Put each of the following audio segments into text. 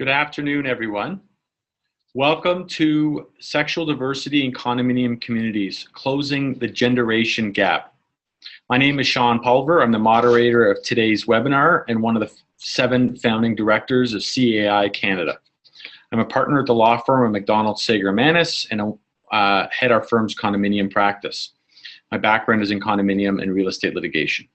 Good afternoon, everyone. Welcome to Sexual Diversity in Condominium Communities, Closing the Gender-ation Gap. My name is Sean Pulver. I'm the moderator of today's webinar and one of the 7 founding directors of CAI Canada. I'm a partner at the law firm of McDonald Sager Manis and head our firm's condominium practice. My background is in condominium and real estate litigation.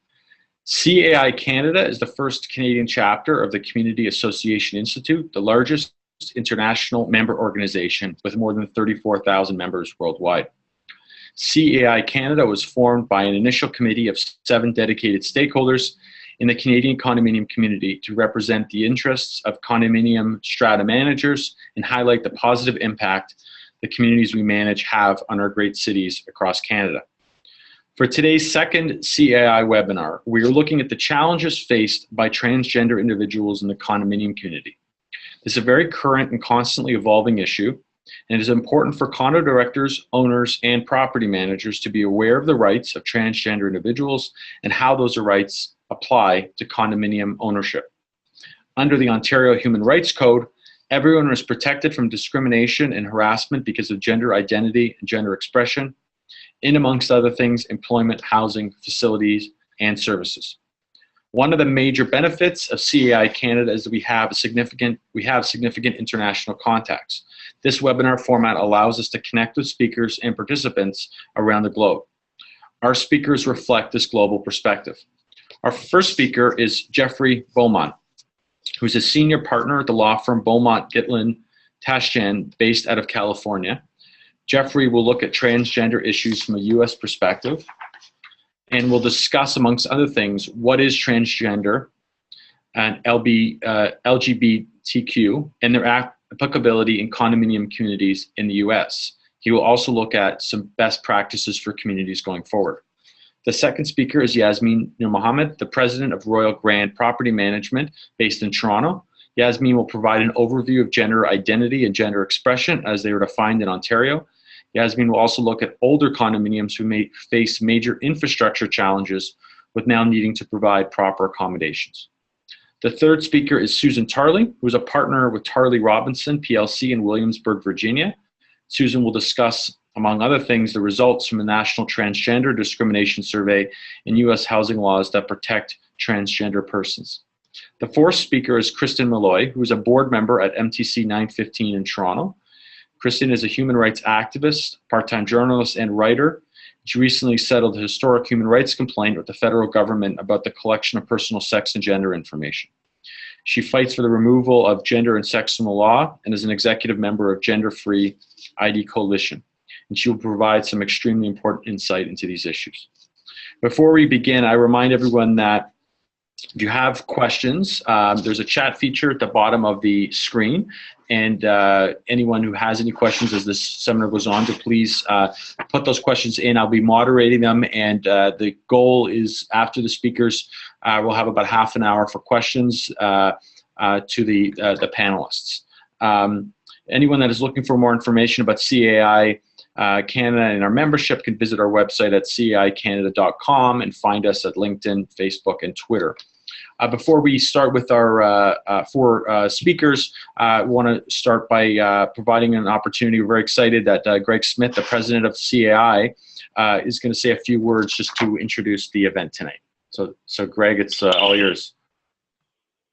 CAI Canada is the first Canadian chapter of the Community Association Institute, the largest international member organization with more than 34,000 members worldwide. CAI Canada was formed by an initial committee of 7 dedicated stakeholders in the Canadian condominium community to represent the interests of condominium strata managers and highlight the positive impact the communities we manage have on our great cities across Canada. For today's second CAI webinar, we are looking at the challenges faced by transgender individuals in the condominium community. This is a very current and constantly evolving issue, and it is important for condo directors, owners, and property managers to be aware of the rights of transgender individuals and how those rights apply to condominium ownership. Under the Ontario Human Rights Code, everyone is protected from discrimination and harassment because of gender identity and gender expression, in amongst other things, employment, housing, facilities, and services. One of the major benefits of CAI Canada is that we have significant international contacts. This webinar format allows us to connect with speakers and participants around the globe. Our speakers reflect this global perspective. Our first speaker is Jeffrey Beaumont, who's a senior partner at the law firm Beaumont Gitlin Taschen, based out of California. Jeffrey will look at transgender issues from a U.S. perspective, and we'll discuss, amongst other things, what is transgender and LGBTQ and their applicability in condominium communities in the U.S. He will also look at some best practices for communities going forward. The second speaker is Yasmin Nur Mohammed, the president of Royal Grand Property Management based in Toronto. Yasmin will provide an overview of gender identity and gender expression as they are defined in Ontario. Yasmin will also look at older condominiums who may face major infrastructure challenges with now needing to provide proper accommodations. The third speaker is Susan Tarley, who is a partner with Tarley Robinson PLC in Williamsburg, Virginia. Susan will discuss, among other things, the results from the National Transgender Discrimination Survey and U.S. housing laws that protect transgender persons. The fourth speaker is Kristen Malloy, who is a board member at MTC 915 in Toronto. Kristen is a human rights activist, part-time journalist, and writer. She recently settled a historic human rights complaint with the federal government about the collection of personal sex and gender information. She fights for the removal of gender and sex from the law and is an executive member of Gender Free ID Coalition. And she will provide some extremely important insight into these issues. Before we begin, I remind everyone that if you have questions, there's a chat feature at the bottom of the screen, and anyone who has any questions as this seminar goes on to please put those questions in. I'll be moderating them, and the goal is after the speakers, we'll have about half an hour for questions to the panelists. Anyone that is looking for more information about CAI Canada and our membership can visit our website at caicanada.com and find us at LinkedIn, Facebook, and Twitter. Before we start with our 4 speakers, I want to start by providing an opportunity. We're very excited that Greg Smith, the president of CAI, is going to say a few words just to introduce the event tonight. So Greg, it's all yours.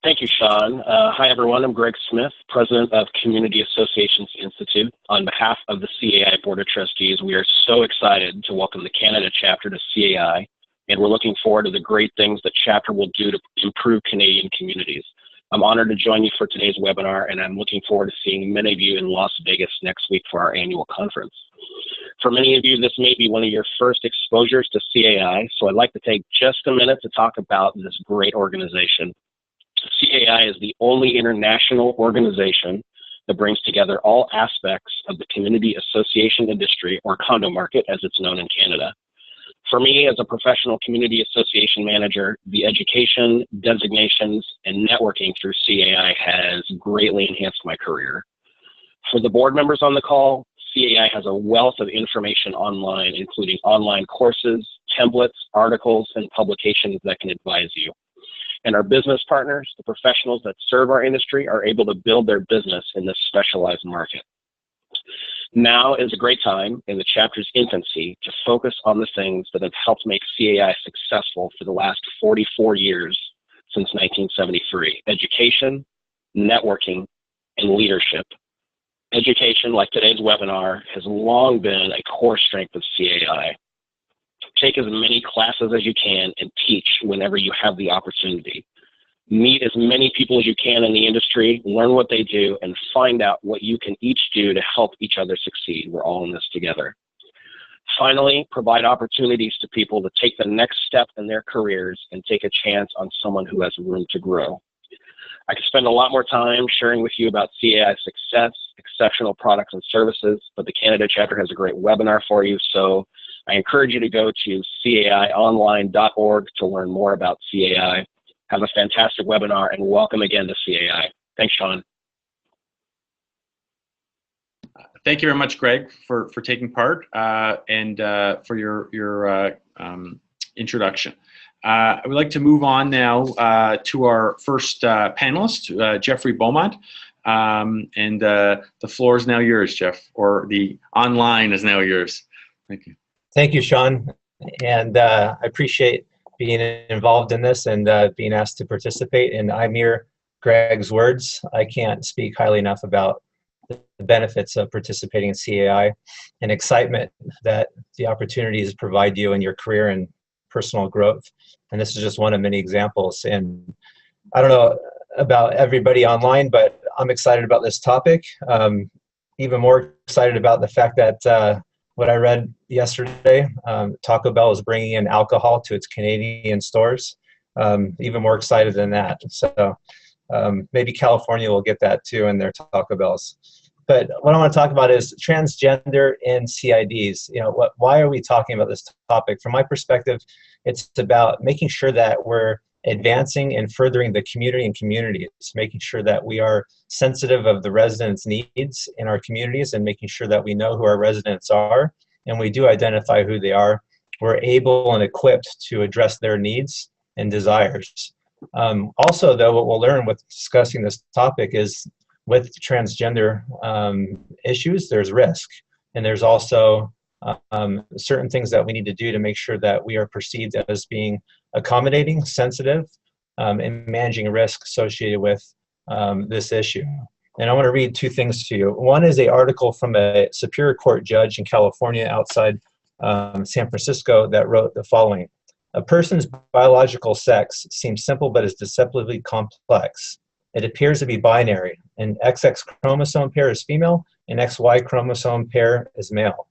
Thank you, Sean. Hi, everyone. I'm Greg Smith, president of Community Associations Institute. On behalf of the CAI Board of Trustees, we are so excited to welcome the Canada chapter to CAI, and we're looking forward to the great things the chapter will do to improve Canadian communities. I'm honored to join you for today's webinar, and I'm looking forward to seeing many of you in Las Vegas next week for our annual conference. For many of you, this may be one of your first exposures to CAI, so I'd like to take just a minute to talk about this great organization. CAI is the only international organization that brings together all aspects of the community association industry, or condo market as it's known in Canada. For me, as a professional community association manager, the education, designations, and networking through CAI has greatly enhanced my career. For the board members on the call, CAI has a wealth of information online, including online courses, templates, articles, and publications that can advise you. And our business partners, the professionals that serve our industry, are able to build their business in this specialized market. Now is a great time in the chapter's infancy to focus on the things that have helped make CAI successful for the last 44 years since 1973: education, networking, and leadership. Education, like today's webinar, has long been a core strength of CAI. Take as many classes as you can and teach whenever you have the opportunity. Meet as many people as you can in the industry, learn what they do, and find out what you can each do to help each other succeed. We're all in this together. Finally, provide opportunities to people to take the next step in their careers and take a chance on someone who has room to grow. I could spend a lot more time sharing with you about CAI's success, exceptional products and services, but the Canada chapter has a great webinar for you, so I encourage you to go to caionline.org to learn more about CAI. Have a fantastic webinar, and welcome again to CAI. Thanks, Sean. Thank you very much, Greg, for taking part and for your introduction. I would like to move on now to our first panelist, Jeffrey Beaumont. And the floor is now yours, Jeff, or the online is now yours. Thank you. Thank you, Sean. And I appreciate being involved in this and being asked to participate. And I mirror Greg's words. I can't speak highly enough about the benefits of participating in CAI and excitement that the opportunities provide you in your career and personal growth. And this is just one of many examples. And I don't know about everybody online, but I'm excited about this topic. Even more excited about the fact that what I read yesterday, Taco Bell is bringing in alcohol to its Canadian stores. Even more excited than that. So maybe California will get that too in their Taco Bells. But what I want to talk about is transgender in CIDs. You know, why are we talking about this topic? From my perspective, it's about making sure that we're advancing and furthering the community and communities, making sure that we are sensitive of the residents' needs in our communities and making sure that we know who our residents are, and we do identify who they are. We're able and equipped to address their needs and desires. Also, though, what we'll learn with discussing this topic is with transgender issues, there's risk, and there's also certain things that we need to do to make sure that we are perceived as being accommodating, sensitive, and managing risk associated with this issue. And I want to read two things to you. One is an article from a Superior Court judge in California outside San Francisco that wrote the following: a person's biological sex seems simple but is deceptively complex. It appears to be binary. An XX chromosome pair is female, an XY chromosome pair is male.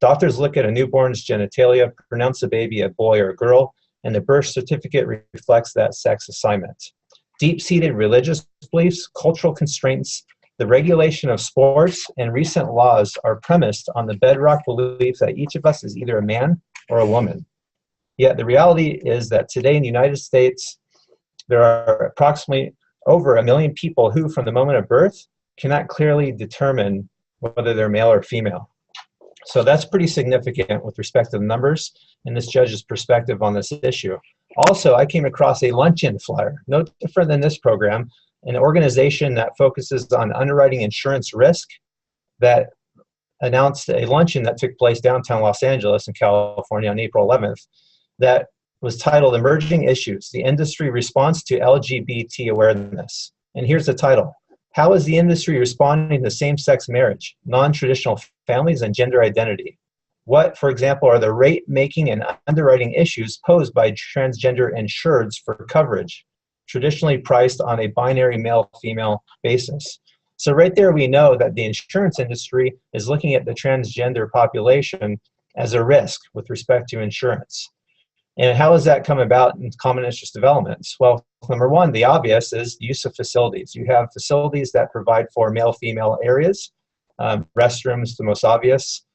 Doctors look at a newborn's genitalia, pronounce the baby a boy or a girl, and the birth certificate reflects that sex assignment. Deep-seated religious beliefs, cultural constraints, the regulation of sports, and recent laws are premised on the bedrock belief that each of us is either a man or a woman. Yet the reality is that today in the United States, there are approximately over 1 million people who, from the moment of birth, cannot clearly determine whether they're male or female. So that's pretty significant with respect to the numbers and this judge's perspective on this issue. Also, I came across a luncheon flyer, no different than this program, an organization that focuses on underwriting insurance risk that announced a luncheon that took place downtown Los Angeles in California on April 11th that was titled Emerging Issues, the Industry Response to LGBT Awareness. And here's the title: How is the industry responding to same-sex marriage, non-traditional families, and gender identity? What, for example, are the rate-making and underwriting issues posed by transgender insureds for coverage, traditionally priced on a binary male-female basis? So right there we know that the insurance industry is looking at the transgender population as a risk with respect to insurance. And how has that come about in common interest developments? Well, number one, the obvious is the use of facilities. You have facilities that provide for male-female areas, restrooms, the most obvious,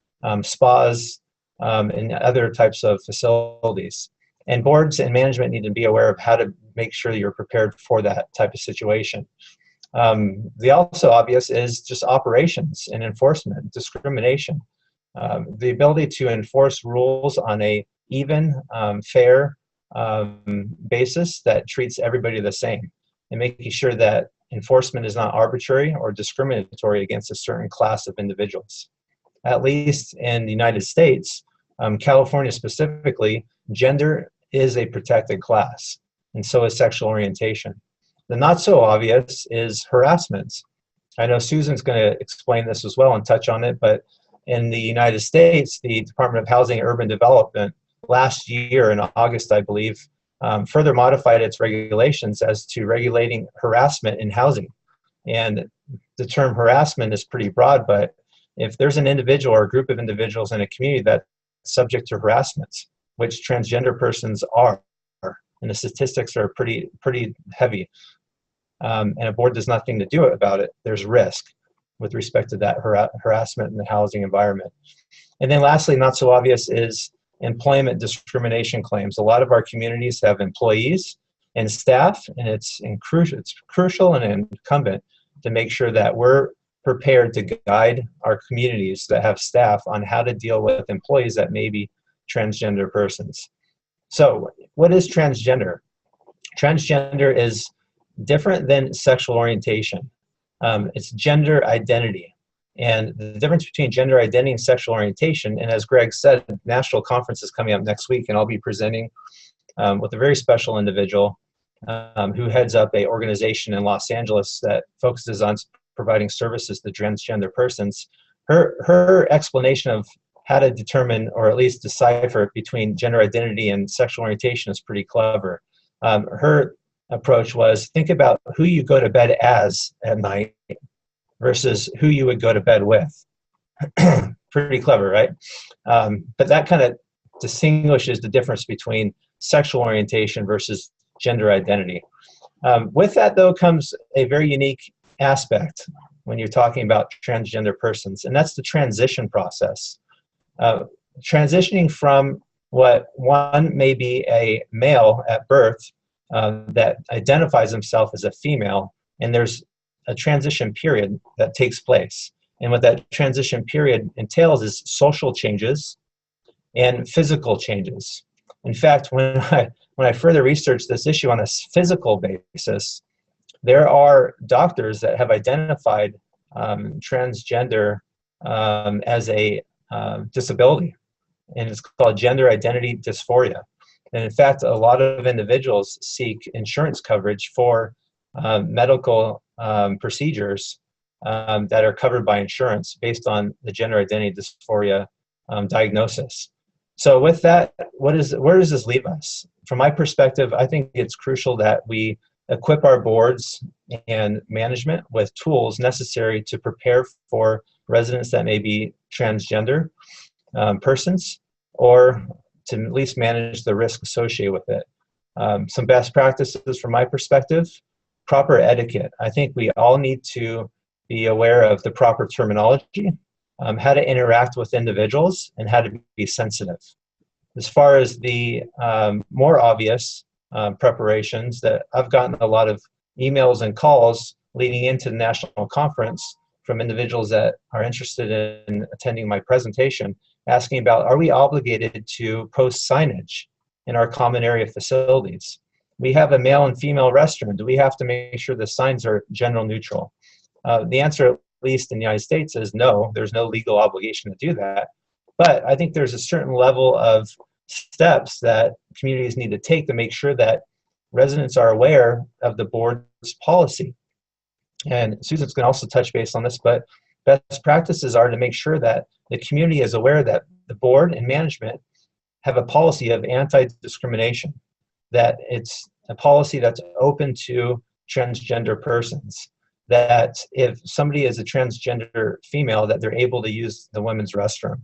spas, and other types of facilities. And boards and management need to be aware of how to make sure that you're prepared for that type of situation. The also obvious is just operations and enforcement, discrimination. The ability to enforce rules on a even, fair, basis that treats everybody the same, and making sure that enforcement is not arbitrary or discriminatory against a certain class of individuals. At least in the United States, California specifically, gender is a protected class, and so is sexual orientation. The not so obvious is harassment. I know Susan's going to explain this as well and touch on it, but in the United States, the Department of Housing and Urban Development last year in August, I believe, further modified its regulations as to regulating harassment in housing. And the term harassment is pretty broad, but if there's an individual or a group of individuals in a community that's subject to harassment, which transgender persons are, and the statistics are pretty heavy, and a board does nothing to do about it, there's risk with respect to that harassment in the housing environment. And then lastly, not so obvious, is employment discrimination claims. A lot of our communities have employees and staff, and it's crucial and incumbent to make sure that we're prepared to guide our communities that have staff on how to deal with employees that may be transgender persons. So what is transgender? Transgender is different than sexual orientation. It's gender identity. And the difference between gender identity and sexual orientation, and as Greg said, the national conference is coming up next week, and I'll be presenting with a very special individual who heads up an organization in Los Angeles that focuses on providing services to transgender persons. Her explanation of how to determine, or at least decipher, between gender identity and sexual orientation is pretty clever. Her approach was, think about who you go to bed as at night versus who you would go to bed with. Pretty clever, right? But that kind of distinguishes the difference between sexual orientation versus gender identity. With that, though, comes a very unique aspect when you're talking about transgender persons, and that's the transition process. Transitioning from what one may be a male at birth that identifies himself as a female, and there's a transition period that takes place. And what that transition period entails is social changes and physical changes. In fact, when I further researched this issue on a physical basis, there are doctors that have identified transgender as a disability, and it's called gender identity dysphoria. And in fact, a lot of individuals seek insurance coverage for medical procedures that are covered by insurance based on the gender identity dysphoria diagnosis. So with that, where does this leave us? From my perspective, I think it's crucial that we equip our boards and management with tools necessary to prepare for residents that may be transgender persons, or to at least manage the risk associated with it. Some best practices from my perspective: proper etiquette. I think we all need to be aware of the proper terminology, how to interact with individuals, and how to be sensitive. As far as the more obvious preparations, that I've gotten a lot of emails and calls leading into the national conference from individuals that are interested in attending my presentation, asking about, are we obligated to post signage in our common area facilities? We have a male and female restroom. Do we have to make sure the signs are gender neutral? The answer, at least in the United States, is no. There's no legal obligation to do that. But I think there's a certain level of steps that communities need to take to make sure that residents are aware of the board's policy. And Susan's going to also touch base on this, but best practices are to make sure that the community is aware that the board and management have a policy of anti-discrimination, that it's a policy that's open to transgender persons, that if somebody is a transgender female, that they're able to use the women's restroom.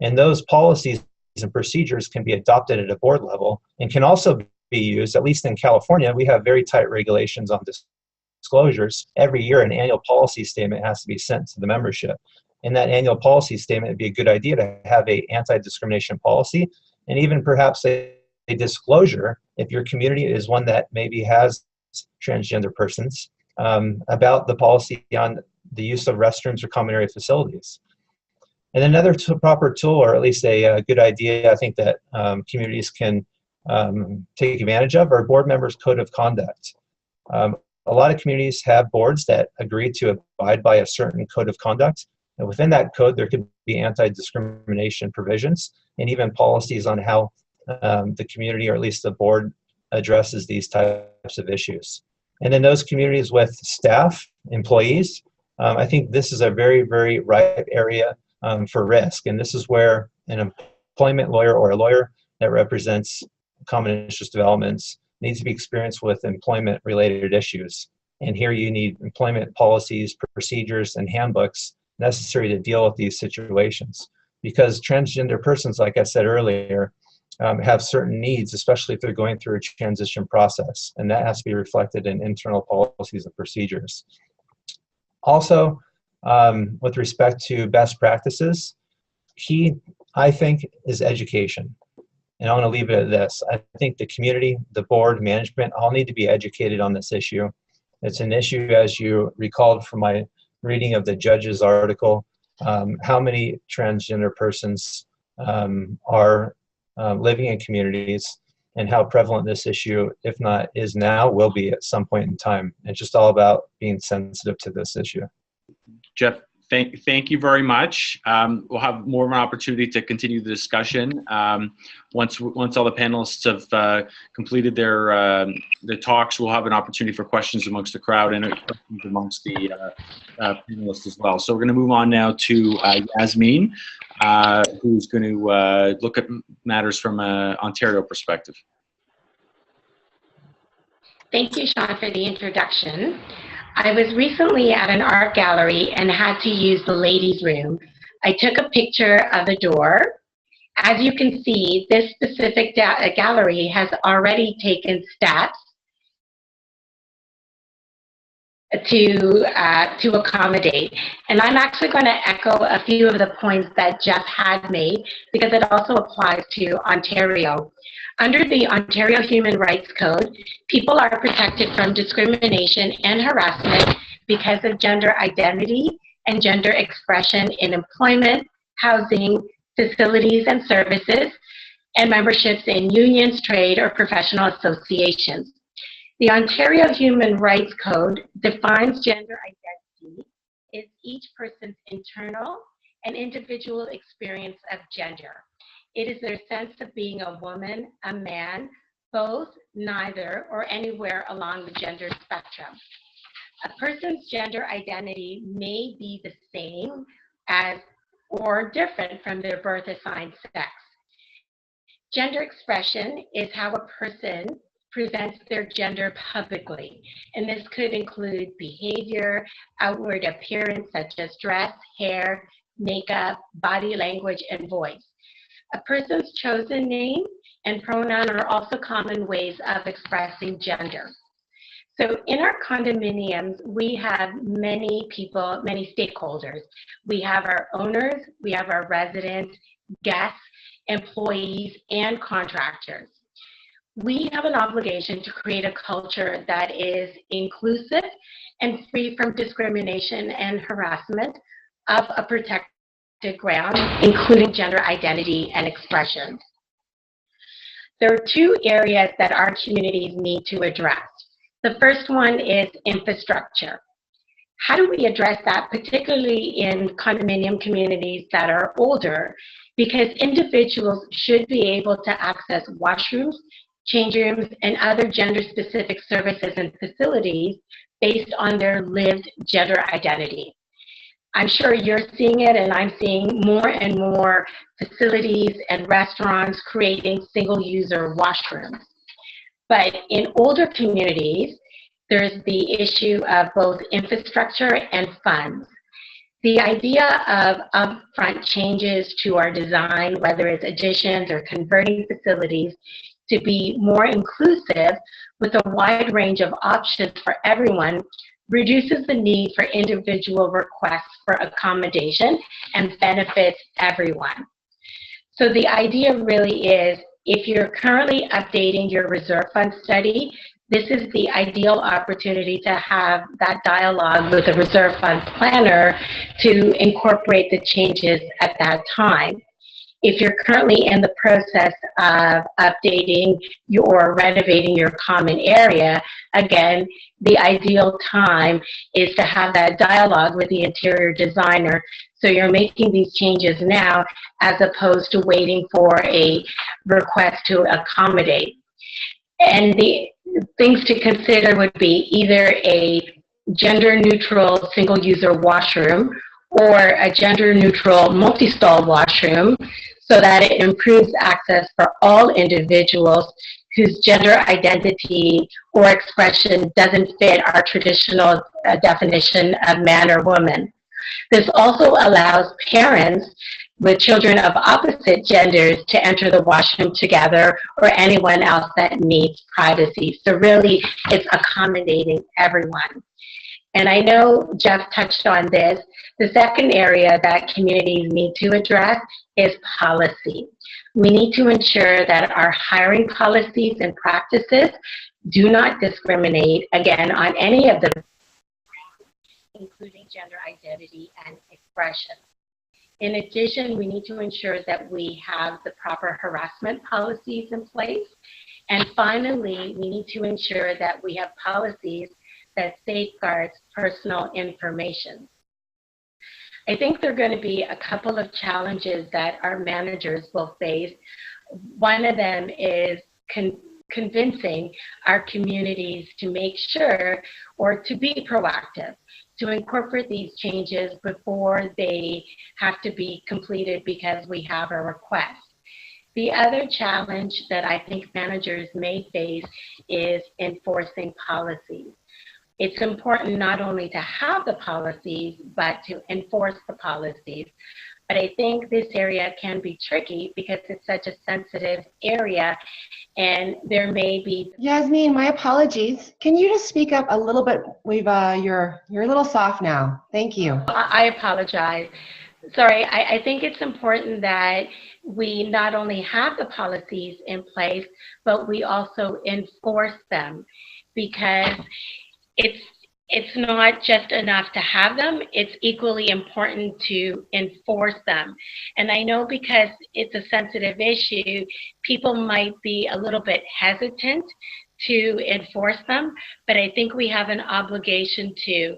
And those policies and procedures can be adopted at a board level and can also be used, at least in California, we have very tight regulations on disclosures. Every year, an annual policy statement has to be sent to the membership. In that annual policy statement, it'd be a good idea to have a anti-discrimination policy, and even perhaps a disclosure, if your community is one that maybe has transgender persons, about the policy on the use of restrooms or common area facilities. And another proper tool, or at least a good idea, I think that communities can take advantage of are board members' code of conduct. A lot of communities have boards that agree to abide by a certain code of conduct, and within that code there could be anti-discrimination provisions and even policies on how the community, or at least the board, addresses these types of issues. And in those communities with staff, employees, I think this is a very, very ripe area for risk. And this is where an employment lawyer or a lawyer that represents common interest developments needs to be experienced with employment-related issues. And here you need employment policies, procedures, and handbooks necessary to deal with these situations. Because transgender persons, like I said earlier, have certain needs, especially if they're going through a transition process, and that has to be reflected in internal policies and procedures. Also, with respect to best practices, key, I think, is education. And I want to leave it at this. I think the community, the board, management, all need to be educated on this issue. It's an issue, as you recalled from my reading of the judge's article, how many transgender persons are living in communities, and how prevalent this issue, if not is now, will be at some point in time. It's just all about being sensitive to this issue. Jeff, thank you very much. We'll have more of an opportunity to continue the discussion once all the panelists have completed their talks. We'll have an opportunity for questions amongst the crowd and questions amongst the panelists as well. So we're going to move on now to Yasmin, who's going to look at matters from an Ontario perspective. Thank you, Sean, for the introduction. I was recently at an art gallery and had to use the ladies' room. I took a picture of the door. As you can see, this specific gallery has already taken steps to accommodate. And I'm actually going to echo a few of the points that Jeff had made, because it also applies to Ontario. Under the Ontario Human Rights Code, people are protected from discrimination and harassment because of gender identity and gender expression in employment, housing, facilities and services, and memberships in unions, trade, or professional associations. The Ontario Human Rights Code defines gender identity as each person's internal and individual experience of gender. It is their sense of being a woman, a man, both, neither, or anywhere along the gender spectrum. A person's gender identity may be the same as or different from their birth assigned sex. Gender expression is how a person presents their gender publicly, and this could include behavior, outward appearance such as dress, hair, makeup, body language, and voice. A person's chosen name and pronoun are also common ways of expressing gender. So in our condominiums, we have many people, many stakeholders. We have our owners, we have our residents, guests, employees, and contractors. We have an obligation to create a culture that is inclusive and free from discrimination and harassment of a protected ground, including gender identity and expression. There are two areas that our communities need to address. The first one is infrastructure. How do we address that, particularly in condominium communities that are older? Because individuals should be able to access washrooms, change rooms, and other gender-specific services and facilities based on their lived gender identity. I'm sure you're seeing it, and I'm seeing more and more facilities and restaurants creating single-user washrooms. But in older communities, there's the issue of both infrastructure and funds. The idea of upfront changes to our design, whether it's additions or converting facilities to be more inclusive with a wide range of options for everyone, reduces the need for individual requests for accommodation and benefits everyone. So the idea really is, if you're currently updating your reserve fund study, this is the ideal opportunity to have that dialogue with the reserve fund planner to incorporate the changes at that time. If you're currently in the process of updating or renovating your common area, again, the ideal time is to have that dialogue with the interior designer. So you're making these changes now as opposed to waiting for a request to accommodate. And the things to consider would be either a gender-neutral single-user washroom or a gender-neutral multi-stall washroom so that it improves access for all individuals whose gender identity or expression doesn't fit our traditional definition of man or woman. This also allows parents with children of opposite genders to enter the washroom together, or anyone else that needs privacy. So really, it's accommodating everyone. And I know Jeff touched on this. The second area that communities need to address is policy. We need to ensure that our hiring policies and practices do not discriminate, again, on any of the, including gender identity and expression. In addition, we need to ensure that we have the proper harassment policies in place. And finally, we need to ensure that we have policies that safeguards personal information. I think there are going to be a couple of challenges that our managers will face. One of them is convincing our communities to make sure, or to be proactive, to incorporate these changes before they have to be completed because we have a request. The other challenge that I think managers may face is enforcing policies. It's important not only to have the policies, but to enforce the policies. But I think this area can be tricky because it's such a sensitive area, and there may be... Yasmin, my apologies. Can you just speak up a little bit? You're a little soft now. Thank you. I apologize. Sorry, I think it's important that we not only have the policies in place, but we also enforce them, because it's not just enough to have them, it's equally important to enforce them. And I know because it's a sensitive issue, people might be a little bit hesitant to enforce them, but I think we have an obligation to.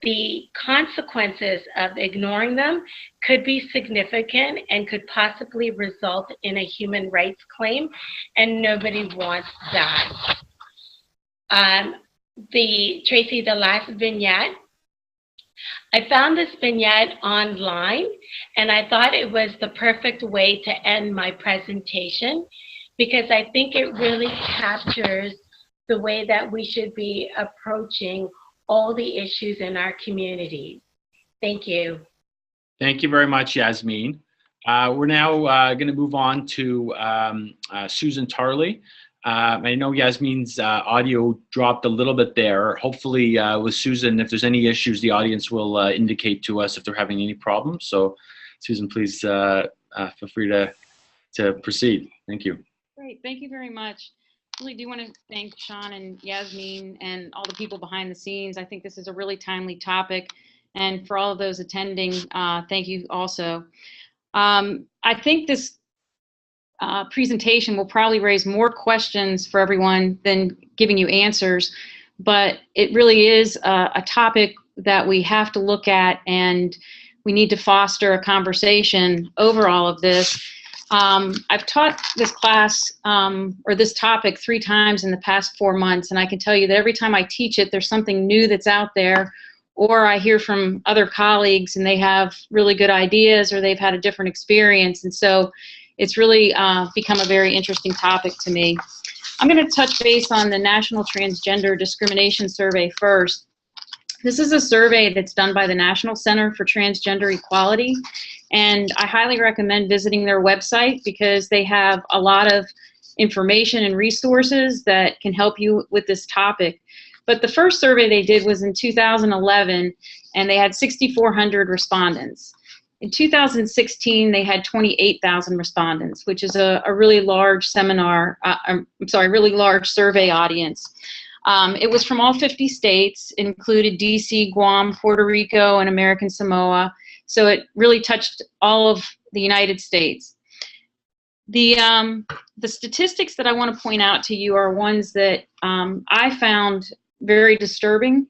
The consequences of ignoring them could be significant and could possibly result in a human rights claim, and nobody wants that. Tracy, the last vignette, I found this vignette online, and I thought it was the perfect way to end my presentation, because I think it really captures the way that we should be approaching all the issues in our communities. Thank you. Thank you very much, Yasmin. We're now going to move on to Susan Tarley. I know Yasmin's audio dropped a little bit there. Hopefully with Susan, if there's any issues, the audience will indicate to us if they're having any problems. So Susan, please feel free to proceed. Thank you. Great, thank you very much. Really do want to thank Sean and Yasmin and all the people behind the scenes. I think this is a really timely topic. And for all of those attending, thank you also. I think this presentation will probably raise more questions for everyone than giving you answers, but it really is a topic that we have to look at, and we need to foster a conversation over all of this. I've taught this class or this topic 3 times in the past 4 months, and I can tell you that every time I teach it, there's something new that's out there, or I hear from other colleagues and they have really good ideas, or they've had a different experience. And so it's really become a very interesting topic to me. I'm going to touch base on the National Transgender Discrimination Survey first. This is a survey that's done by the National Center for Transgender Equality, and I highly recommend visiting their website because they have a lot of information and resources that can help you with this topic. But the first survey they did was in 2011, and they had 6,400 respondents. In 2016, they had 28,000 respondents, which is a really large really large survey audience. It was from all 50 states. It included DC, Guam, Puerto Rico, and American Samoa. So it really touched all of the United States. The statistics that I want to point out to you are ones that I found very disturbing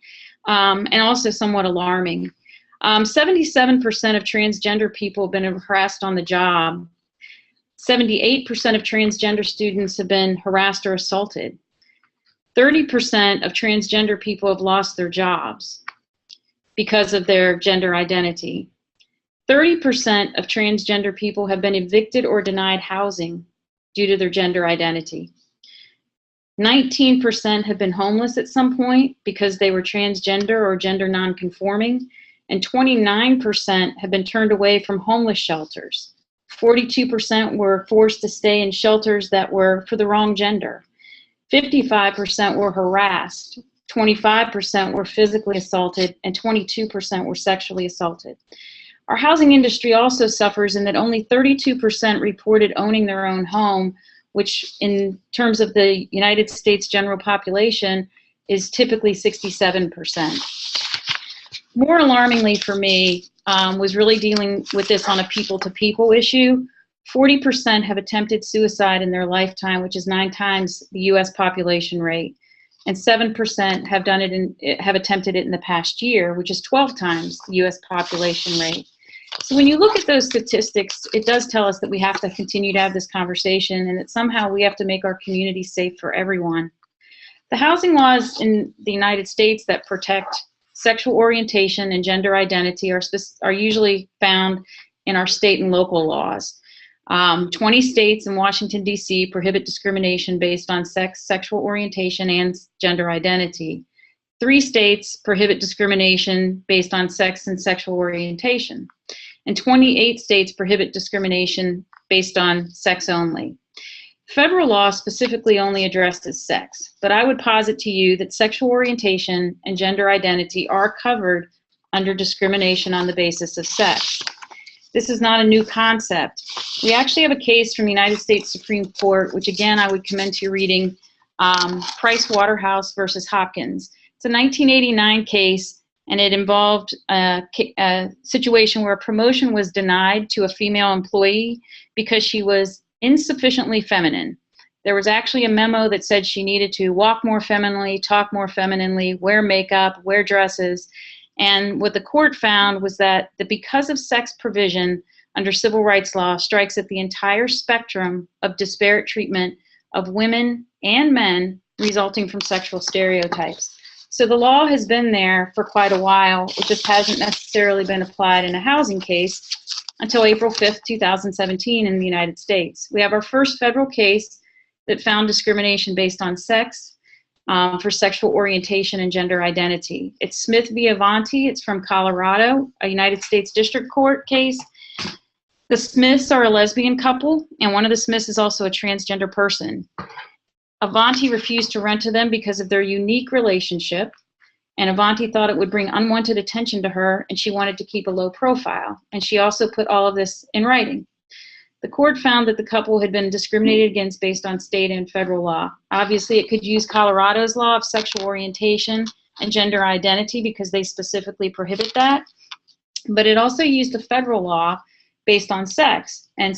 and also somewhat alarming. 77% of transgender people have been harassed on the job. 78% of transgender students have been harassed or assaulted. 30% of transgender people have lost their jobs because of their gender identity. 30% of transgender people have been evicted or denied housing due to their gender identity. 19% have been homeless at some point because they were transgender or gender nonconforming, and 29% have been turned away from homeless shelters. 42% were forced to stay in shelters that were for the wrong gender. 55% were harassed. 25% were physically assaulted, and 22% were sexually assaulted. Our housing industry also suffers in that only 32% reported owning their own home, which in terms of the United States general population is typically 67%. More alarmingly for me was really dealing with this on a people-to-people issue. 40% have attempted suicide in their lifetime, which is 9 times the U.S. population rate, and 7% have attempted it in the past year, which is 12 times the U.S. population rate. So when you look at those statistics, it does tell us that we have to continue to have this conversation and that somehow we have to make our community safe for everyone. The housing laws in the United States that protect sexual orientation and gender identity are usually found in our state and local laws. 20 states and Washington, D.C. prohibit discrimination based on sex, sexual orientation, and gender identity. 3 states prohibit discrimination based on sex and sexual orientation. And 28 states prohibit discrimination based on sex only. Federal law specifically only addresses sex, but I would posit to you that sexual orientation and gender identity are covered under discrimination on the basis of sex. This is not a new concept. We actually have a case from the United States Supreme Court, which again I would commend to your reading, Price Waterhouse versus Hopkins. It's a 1989 case, and it involved a situation where a promotion was denied to a female employee because she was insufficiently feminine. There was actually a memo that said she needed to walk more femininely, talk more femininely, wear makeup, wear dresses. And what the court found was that because of sex provision under civil rights law strikes at the entire spectrum of disparate treatment of women and men resulting from sexual stereotypes. So the law has been there for quite a while. It just hasn't necessarily been applied in a housing case until April 5th, 2017 in the United States. We have our first federal case that found discrimination based on sex for sexual orientation and gender identity. It's Smith v. Avanti. It's from Colorado, a United States District Court case. The Smiths are a lesbian couple, and one of the Smiths is also a transgender person. Avanti refused to rent to them because of their unique relationship, and Avanti thought it would bring unwanted attention to her, and she wanted to keep a low profile. And she also put all of this in writing. The court found that the couple had been discriminated against based on state and federal law. Obviously, it could use Colorado's law of sexual orientation and gender identity because they specifically prohibit that. But it also used the federal law based on sex and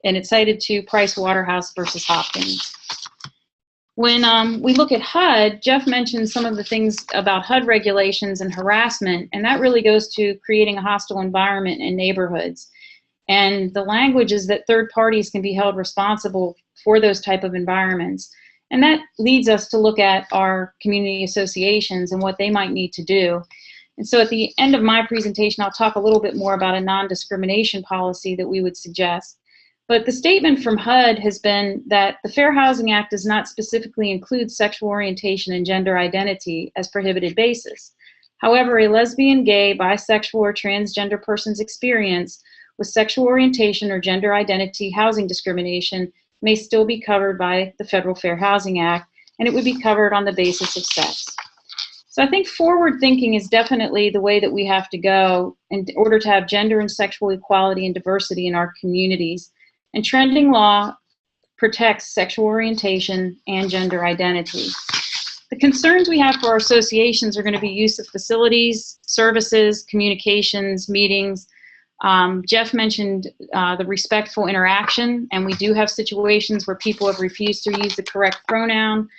it cited to Price Waterhouse versus Hopkins. When we look at HUD, Jeff mentioned some of the things about HUD regulations and harassment, and that really goes to creating a hostile environment in neighborhoods. And the language is that third parties can be held responsible for those type of environments. And that leads us to look at our community associations and what they might need to do. And so at the end of my presentation, I'll talk a little bit more about a non-discrimination policy that we would suggest. But the statement from HUD has been that the Fair Housing Act does not specifically include sexual orientation and gender identity as prohibited basis. However, a lesbian, gay, bisexual, or transgender person's experience with sexual orientation or gender identity housing discrimination may still be covered by the Federal Fair Housing Act, and it would be covered on the basis of sex. So I think forward thinking is definitely the way that we have to go in order to have gender and sexual equality and diversity in our communities. And trending law protects sexual orientation and gender identity. The concerns we have for our associations are going to be use of facilities, services, communications, meetings, Jeff mentioned the respectful interaction, and we do have situations where people have refused to use the correct pronoun.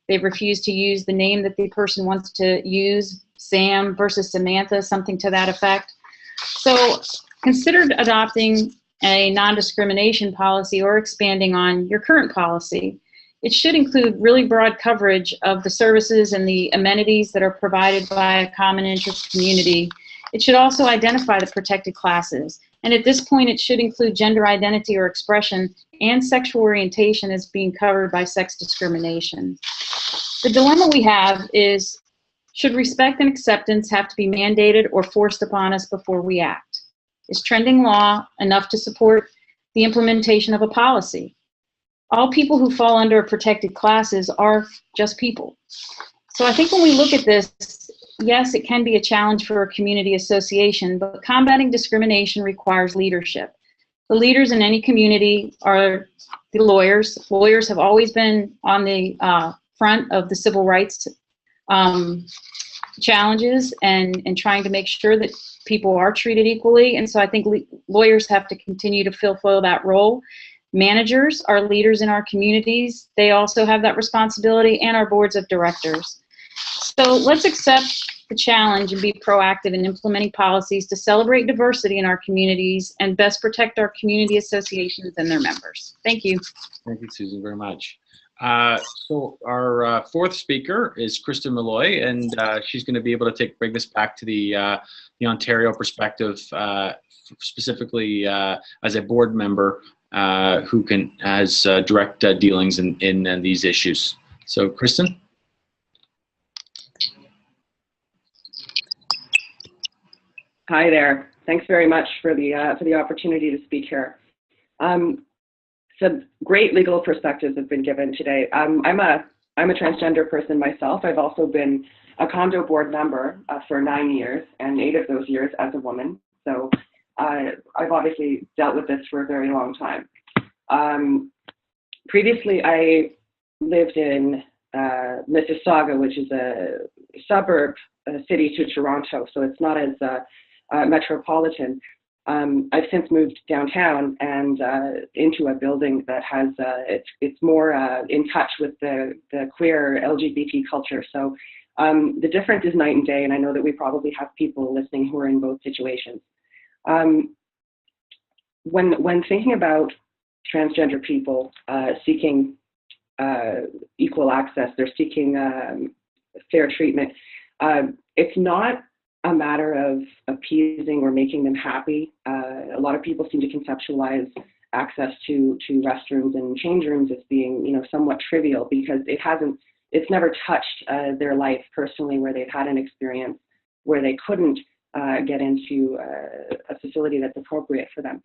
They've refused to use the name that the person wants to use, Sam versus Samantha, something to that effect. So consider adopting a non-discrimination policy or expanding on your current policy. It should include really broad coverage of the services and the amenities that are provided by a common interest community. It should also identify the protected classes. And at this point, it should include gender identity or expression and sexual orientation as being covered by sex discrimination. The dilemma we have is, should respect and acceptance have to be mandated or forced upon us before we act? Is trending law enough to support the implementation of a policy? All people who fall under protected classes are just people. So I think when we look at this, yes, it can be a challenge for a community association, but combating discrimination requires leadership. The leaders in any community are the lawyers. Lawyers have always been on the front of the civil rights challenges and trying to make sure that people are treated equally. And so I think lawyers have to continue to fulfill that role. Managers are leaders in our communities. They also have that responsibility, and our boards of directors. So let's accept the challenge and be proactive in implementing policies to celebrate diversity in our communities and best protect our community associations and their members. Thank you. Thank you, Susan, very much. So our fourth speaker is Kristen Malloy, and she's going to be able to bring this back to the Ontario perspective, specifically as a board member who has direct dealings in these issues. So, Kristen. Hi there. Thanks very much for the opportunity to speak here. Some great legal perspectives have been given today. I'm a transgender person myself. I've also been a condo board member for 9 years, and 8 of those years as a woman. So I've obviously dealt with this for a very long time. Previously, I lived in Mississauga, which is a suburb city to Toronto, so it's not as metropolitan. I've since moved downtown and into a building that has it's more in touch with the queer LGBT culture. So the difference is night and day, and I know that we probably have people listening who are in both situations. When thinking about transgender people seeking equal access, they're seeking fair treatment. It's not a matter of appeasing or making them happy. A lot of people seem to conceptualize access to restrooms and change rooms as being, somewhat trivial, because it's never touched their life personally, where they've had an experience where they couldn't get into a facility that's appropriate for them.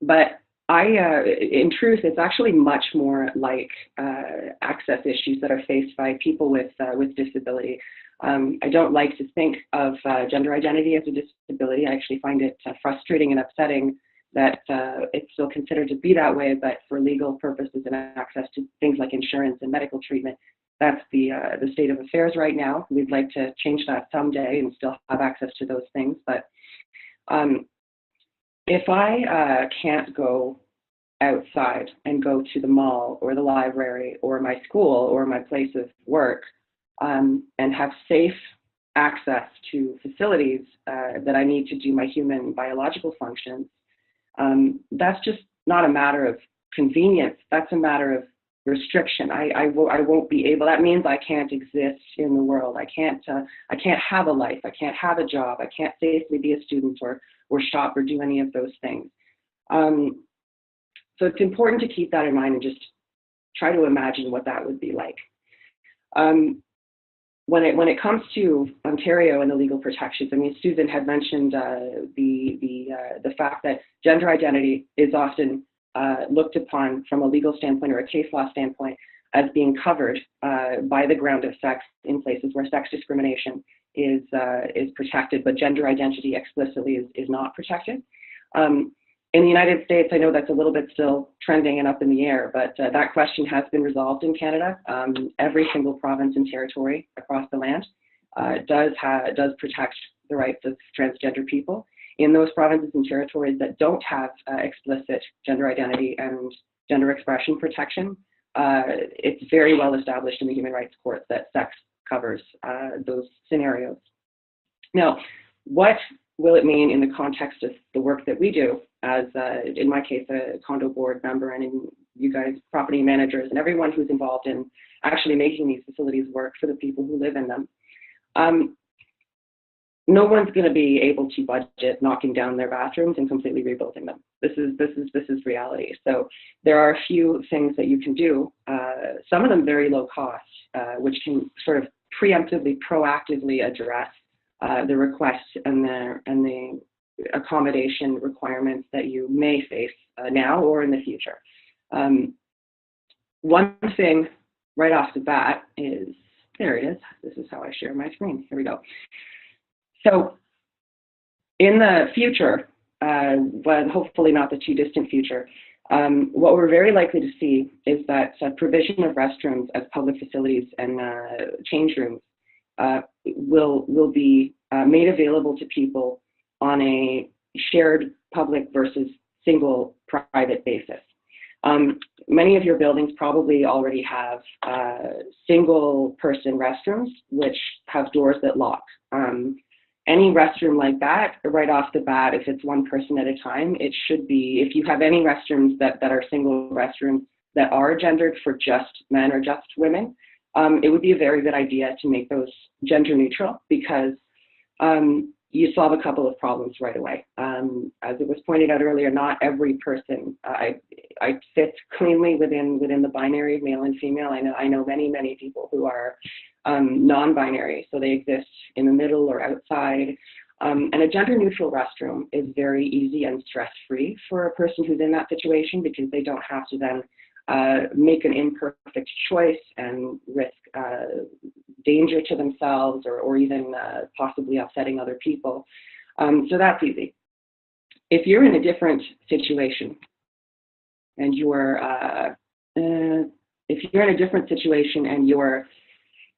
But in truth, it's actually much more like access issues that are faced by people with disability. I don't like to think of gender identity as a disability. I actually find it frustrating and upsetting that it's still considered to be that way, but for legal purposes and access to things like insurance and medical treatment, that's the state of affairs right now. We'd like to change that someday and still have access to those things. But if I can't go outside and go to the mall or the library or my school or my place of work, and have safe access to facilities that I need to do my human biological functions, that's just not a matter of convenience. That's a matter of restriction. I won't be able. That means I can't exist in the world. I can't have a life. I can't have a job. I can't safely be a student or shop or do any of those things. So it's important to keep that in mind and just try to imagine what that would be like. When it comes to Ontario and the legal protections, I mean, Susan had mentioned the fact that gender identity is often looked upon from a legal standpoint or a case law standpoint as being covered by the ground of sex in places where sex discrimination is protected, but gender identity explicitly is not protected. In the United States, I know that's a little bit still trending and up in the air, but that question has been resolved in Canada. Every single province and territory across the land does protect the rights of transgender people. in those provinces and territories that don't have explicit gender identity and gender expression protection, it's very well established in the human rights courts that sex covers those scenarios. Now, what will it mean in the context of the work that we do as, in my case, a condo board member, and in you guys, property managers, and everyone who's involved in actually making these facilities work for the people who live in them? No one's going to be able to budget knocking down their bathrooms and completely rebuilding them. This is reality. So there are a few things that you can do. Some of them very low cost, which can sort of preemptively, proactively address the requests and the accommodation requirements that you may face now or in the future. One thing right off the bat is, there it is. This is how I share my screen. Here we go. So in the future, but hopefully not the too distant future, what we're very likely to see is that provision of restrooms as public facilities and change rooms will be made available to people on a shared public versus single private basis. Many of your buildings probably already have single person restrooms which have doors that lock. Any restroom like that, right off the bat, if it's one person at a time, it should be, if you have any restrooms that are single restrooms that are gendered for just men or just women, it would be a very good idea to make those gender neutral, because you solve a couple of problems right away. As it was pointed out earlier, not every person I fit cleanly within the binary of male and female. I know many people who are non-binary, so they exist in the middle or outside. And a gender-neutral restroom is very easy and stress-free for a person who's in that situation, because they don't have to then make an imperfect choice and risk danger to themselves or even possibly upsetting other people. So that's easy. If you're in a different situation and your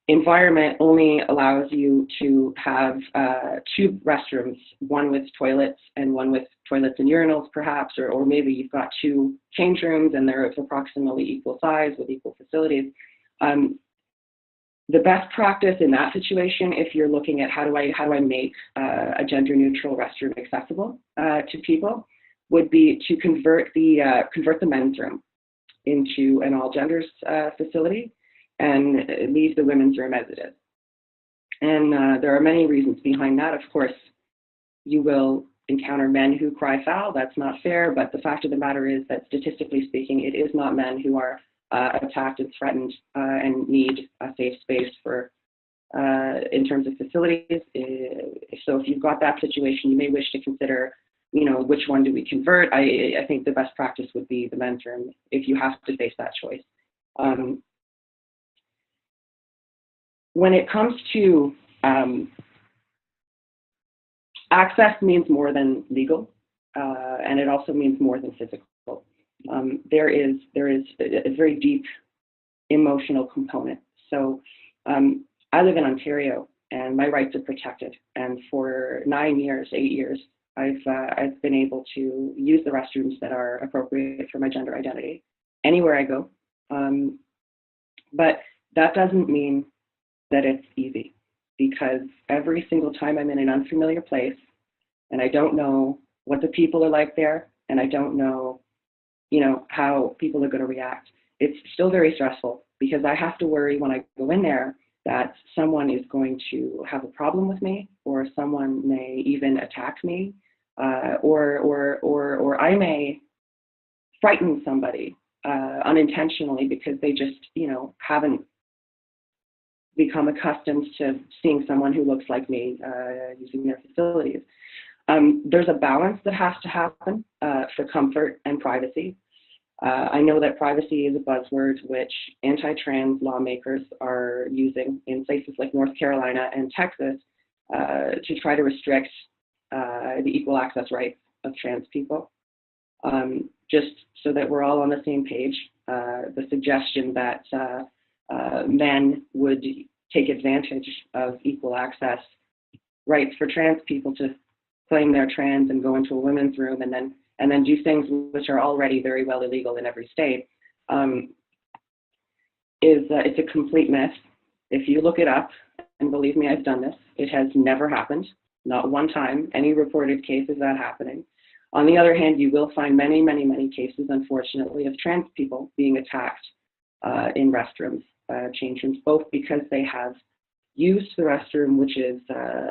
environment only allows you to have two restrooms, one with toilets and one with toilets and urinals perhaps, or maybe you've got two change rooms and they're of approximately equal size with equal facilities. The best practice in that situation, if you're looking at how do I make a gender neutral restroom accessible to people, would be to convert the men's room into an all genders facility and leave the women's room as it is. And there are many reasons behind that. Of course, you will encounter men who cry foul. That's not fair, but the fact of the matter is that statistically speaking, it is not men who are attacked and threatened and need a safe space for in terms of facilities. So if you've got that situation, you may wish to consider, which one do we convert? I think the best practice would be the men's room if you have to face that choice. When it comes to access, means more than legal, and it also means more than physical. There is a very deep emotional component. So I live in Ontario, and my rights are protected. And for 8 years, I've been able to use the restrooms that are appropriate for my gender identity anywhere I go. But that doesn't mean that it's easy, because every single time I'm in an unfamiliar place and I don't know what the people are like there, and I don't know, how people are going to react, it's still very stressful, because I have to worry when I go in there that someone is going to have a problem with me, or someone may even attack me, or I may frighten somebody unintentionally because they just, haven't become accustomed to seeing someone who looks like me using their facilities. There's a balance that has to happen for comfort and privacy. I know that privacy is a buzzword which anti-trans lawmakers are using in places like North Carolina and Texas to try to restrict the equal access rights of trans people. Just so that we're all on the same page, the suggestion that men would take advantage of equal access rights for trans people to claim they're trans and go into a women's room and then do things which are already very well illegal in every state, it's a complete myth. If you look it up, and believe me, I've done this, it has never happened, not one time, any reported case is that happening. On the other hand, you will find many, many, many cases, unfortunately, of trans people being attacked in restrooms, change rooms, both because they have used the restroom which is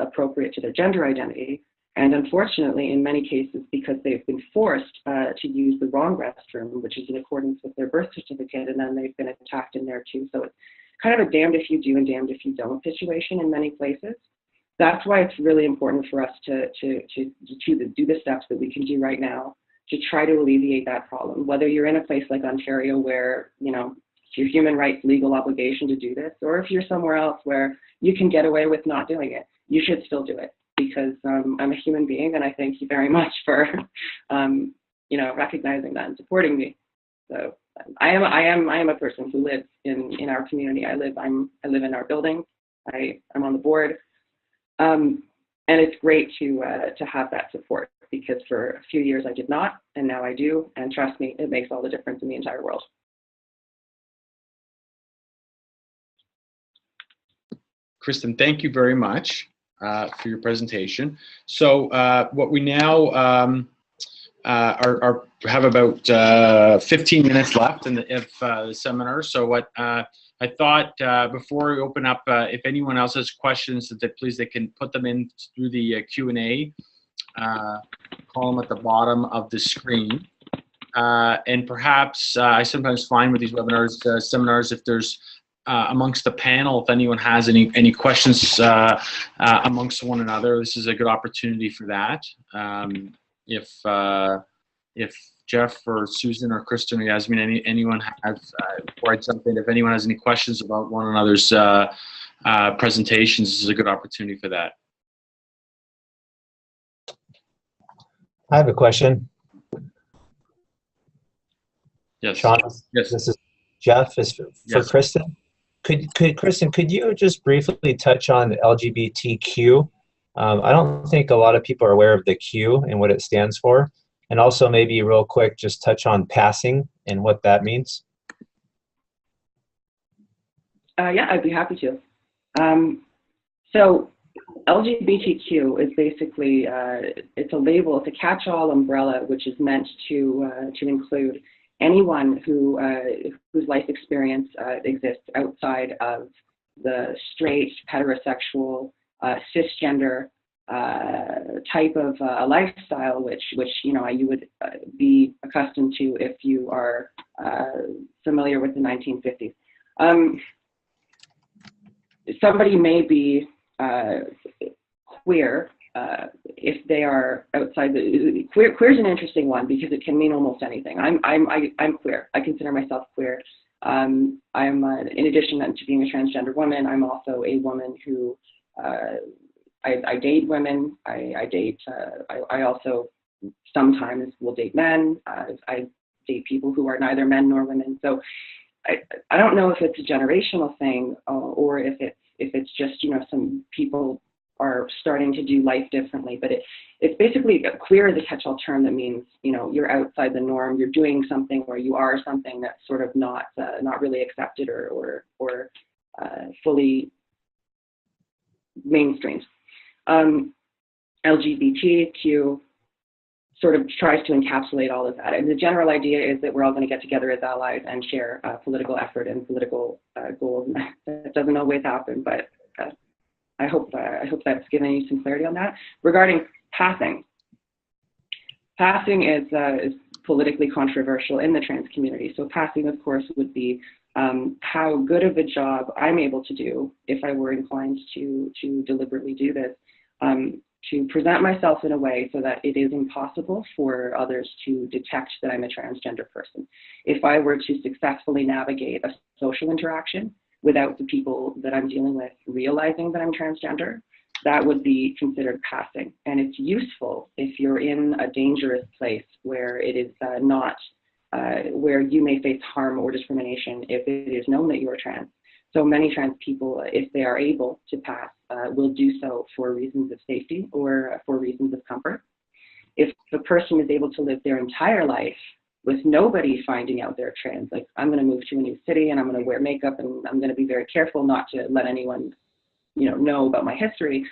appropriate to their gender identity, and unfortunately, in many cases, because they've been forced to use the wrong restroom, which is in accordance with their birth certificate, and then they've been attacked in there too. So it's kind of a damned if you do and damned if you don't situation in many places. That's why it's really important for us to do the steps that we can do right now to try to alleviate that problem. Whether you're in a place like Ontario where, you know, it's your human rights legal obligation to do this, or if you're somewhere else where you can get away with not doing it, you should still do it, because I'm a human being, and I thank you very much for, you know, recognizing that and supporting me. So I am a person who lives in our community. I live in our building. I'm on the board. And it's great to have that support, because for a few years I did not, and now I do. And trust me, it makes all the difference in the entire world. Kristen, thank you very much for your presentation. So what we now have about 15 minutes left in the seminar. So what I thought before we open up, if anyone else has questions, that please they can put them in through the Q&A column at the bottom of the screen. And perhaps I sometimes find with these webinars, seminars, if there's amongst the panel, if anyone has any questions amongst one another, this is a good opportunity for that. If Jeff or Susan or Kristen or Yasmin, anyone has, before I jump in, if anyone has any questions about one another's presentations, this is a good opportunity for that. I have a question. Yes. Sean, yes. This is Jeff. Is for Yes. Kristen. Kristen, could you just briefly touch on LGBTQ? I don't think a lot of people are aware of the Q and what it stands for. And also maybe real quick, just touch on passing and what that means. Yeah, I'd be happy to. So LGBTQ is basically, it's a label, it's a catch-all umbrella, which is meant to include anyone whose life experience exists outside of the straight, heterosexual, cisgender type of a lifestyle, which you know you would be accustomed to if you are familiar with the 1950s. Somebody may be queer if they are outside the queer is an interesting one because it can mean almost anything. I'm queer. I consider myself queer. I'm in addition to being a transgender woman, I'm also a woman who I date women. I also sometimes will date men. I date people who are neither men nor women. So I don't know if it's a generational thing or if it's just, you know, some people are starting to do life differently. But it's basically queer is a catch-all term that means, you know, you're outside the norm. You're doing something or you are something that's sort of not really accepted or fully mainstreamed. LGBTQ sort of tries to encapsulate all of that. And the general idea is that we're all going to get together as allies and share political effort and political goals. That doesn't always happen, but I hope that's given you some clarity on that. Regarding passing is politically controversial in the trans community. So passing, of course, would be how good of a job I'm able to do if I were inclined to deliberately do this. To present myself in a way so that it is impossible for others to detect that I'm a transgender person. If I were to successfully navigate a social interaction without the people that I'm dealing with realizing that I'm transgender, that would be considered passing. And it's useful if you're in a dangerous place where it is where you may face harm or discrimination if it is known that you are trans. So many trans people, if they are able to pass, will do so for reasons of safety or for reasons of comfort. If the person is able to live their entire life with nobody finding out they're trans, like I'm going to move to a new city and I'm going to wear makeup and I'm going to be very careful not to let anyone, know about my history,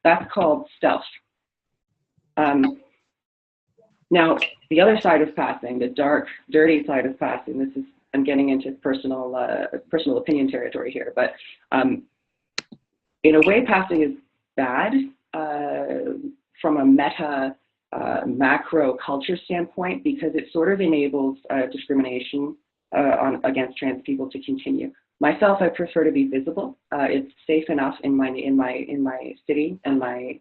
that's called stealth. Now, the other side of passing, the dark, dirty side of passing, I'm getting into personal opinion territory here, but in a way, passing is bad from a macro culture standpoint, because it sort of enables discrimination against trans people to continue. Myself, I prefer to be visible. It's safe enough in my city and my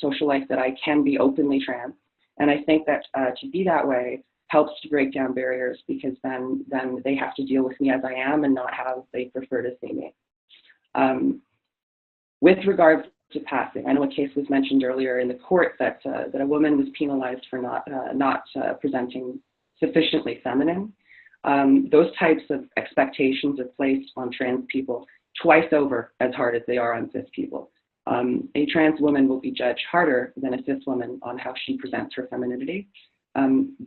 social life that I can be openly trans, and I think that to be that way helps to break down barriers, because then they have to deal with me as I am and not how they prefer to see me. With regards to passing, I know a case was mentioned earlier in the court that a woman was penalized for not presenting sufficiently feminine. Those types of expectations are placed on trans people twice over as hard as they are on cis people. A trans woman will be judged harder than a cis woman on how she presents her femininity.